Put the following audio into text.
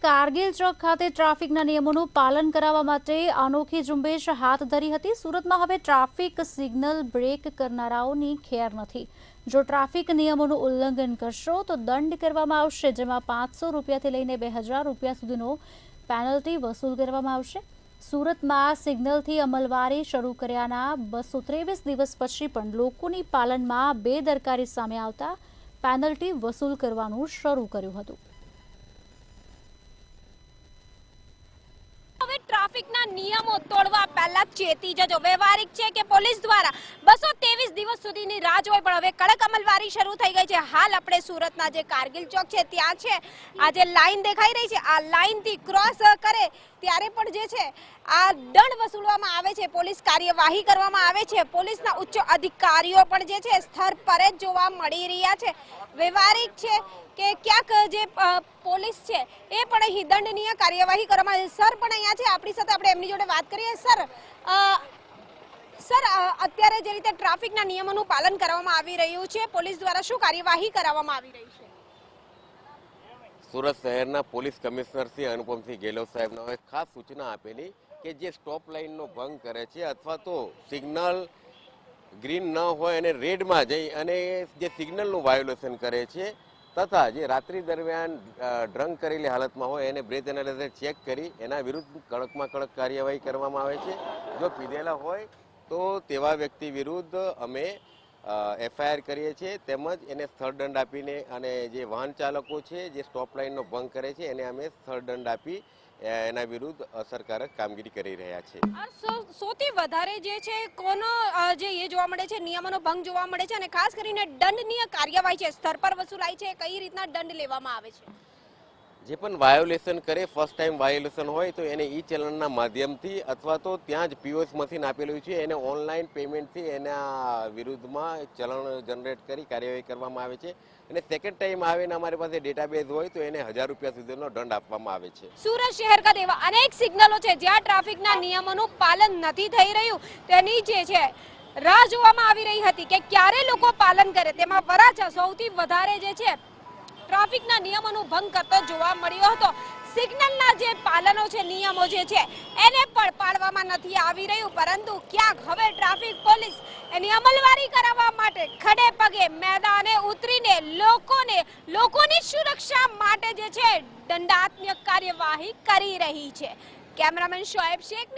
કારગિલ ચોક ખાતે ટ્રાફિકના નિયમોનું પાલન કરાવવા માટે અનોખી ઝુંબેશ હાથ ધરી હતી। સુરતમાં હવે ટ્રાફિક સિગ્નલ બ્રેક કરનારાઓની ખેર નથી। જો ટ્રાફિક નિયમોનું ઉલ્લંઘન કરશો તો દંડ કરવામાં આવશે, જેમાં 500 રૂપિયાથી લઈને 2000 રૂપિયા સુધીનો પેનલ્ટી વસૂલ કરવામાં આવશે। સુરતમાં સિગ્નલથી અમલવારી શરૂ કર્યાના 223 દિવસ પછી પણ લોકોની પાલનમાં બેદરકારી સામે આવતા પેનલ્ટી વસૂલ કરવાનું શરૂ કર્યું હતું। ટ્રાફિકના નિયમો તોડવા પહેલા ચેતી જજો। વ્યવહારિક છે કે પોલીસ દ્વારા 223 દિવસ સુધીની રાહ જોઈ, પણ હવે કડક અમલવારી શરૂ થઈ ગઈ છે। હાલ આપણે સુરતના જે કારગિલ ચોક છે ત્યાં છે, આ જે લાઈન દેખાઈ રહી છે, આ લાઈનથી ક્રોસ કરે ત્યારે પણ જે છે આ દંડ વસૂલવામાં આવે છે, પોલીસ કાર્યવાહી કરવામાં આવે છે। પોલીસના ઉચ્ચ અધિકારીઓ પણ જે છે સ્થળ પર જ જોવા મળી રહ્યા છે। વ્યવહારિક છે કે ક્યાંક જે પોલીસ છે એ પણ અહીં દંડનીય કાર્યવાહી કરવામાં આવે। સર પણ અહીંયા છે આપણી સાથે, આપણે એમની જોડે વાત કરીએ। સર, અત્યારે જે રીતે ટ્રાફિકના નિયમોનું પાલન કરવામાં આવી રહ્યું છે, પોલીસ દ્વારા શું કાર્યવાહી કરવામાં આવી રહી છે? સુરત શહેરના પોલીસ કમિશનર શ્રી અનુપમસિંહ ગેહલોત સાહેબને ખાસ સૂચના આપેલી કે જે સ્ટોપ લાઇનનો ભંગ કરે છે અથવા તો સિગ્નલ ગ્રીન ન હોય અને રેડમાં જઈ અને જે સિગ્નલનું વાયોલેશન કરે છે તથા જે રાત્રિ દરમિયાન ડ્રંક કરેલી હાલતમાં હોય એને બ્રેથ એનાલિસિસ ચેક કરી એના વિરુદ્ધ કડકમાં કડક કાર્યવાહી કરવામાં આવે છે। જો પીધેલા હોય તો તેવા વ્યક્તિ વિરુદ્ધ અમે એફઆઈઆર કરીએ છીએ, તેમજ એને સ્થળ દંડ આપીને, અને જે વાહન ચાલકો છે જે સ્ટોપ લાઇનનો ભંગ કરે છે એને અમે સ્થળ દંડ આપી એના વિરુદ્ધ અસરકારક કામગીરી કરી રહ્યા છે। સૌથી વધારે જે છે કોનો જે એ જોવા મળે છે, નિયમોનો ભંગ જોવા મળે છે, અને ખાસ કરીને દંડનીય કાર્યવાહી છે સ્તર પર વસૂલાય છે, કઈ રીતના દંડ લેવામાં આવે છે? જે પણ વાયોલેશન કરે, ફર્સ્ટ ટાઈમ વાયોલેશન હોય તો એને ઈ ચલણના માધ્યમથી અથવા તો ત્યાં જ પીઓએસ મશીન આપેલું છે એને ઓનલાઈન પેમેન્ટથી એના વિરુદ્ધમાં ચલણ જનરેટ કરી કાર્યવાહી કરવામાં આવે છે। અને સેકન્ડ ટાઈમ આવે ને અમારી પાસે ડેટાબેઝ હોય તો એને 1000 રૂપિયા સુધીનો દંડ આપવામાં આવે છે। સુરત શહેર ખાતે એવા અનેક સિગ્નલો છે જ્યાં ટ્રાફિકના નિયમોનું પાલન નથી થઈ રહ્યું, તેની જે છે રાહ જોવામાં આવી રહી હતી કે ક્યારે લોકો પાલન કરે। તેમાં વરાછા સૌથી વધારે જે છે ટ્રાફિકના નિયમોનું ભંગ કરતો જોવા મળ્યો હતો। સિગ્નલના જે પાલનો છે, નિયમો જે છે એને પણ પાળવામાં નથી આવી રહ્યું, પરંતુ ક્યાંક હવે ટ્રાફિક પોલીસ એની અમલવારી કરાવવા માટે ખડે પગે મેદાને ઉતરીને લોકોની સુરક્ષા માટે જે છે દંડાત્મક કાર્યવાહી કરી રહી છે। કેમેરામેન શોએબ શેખની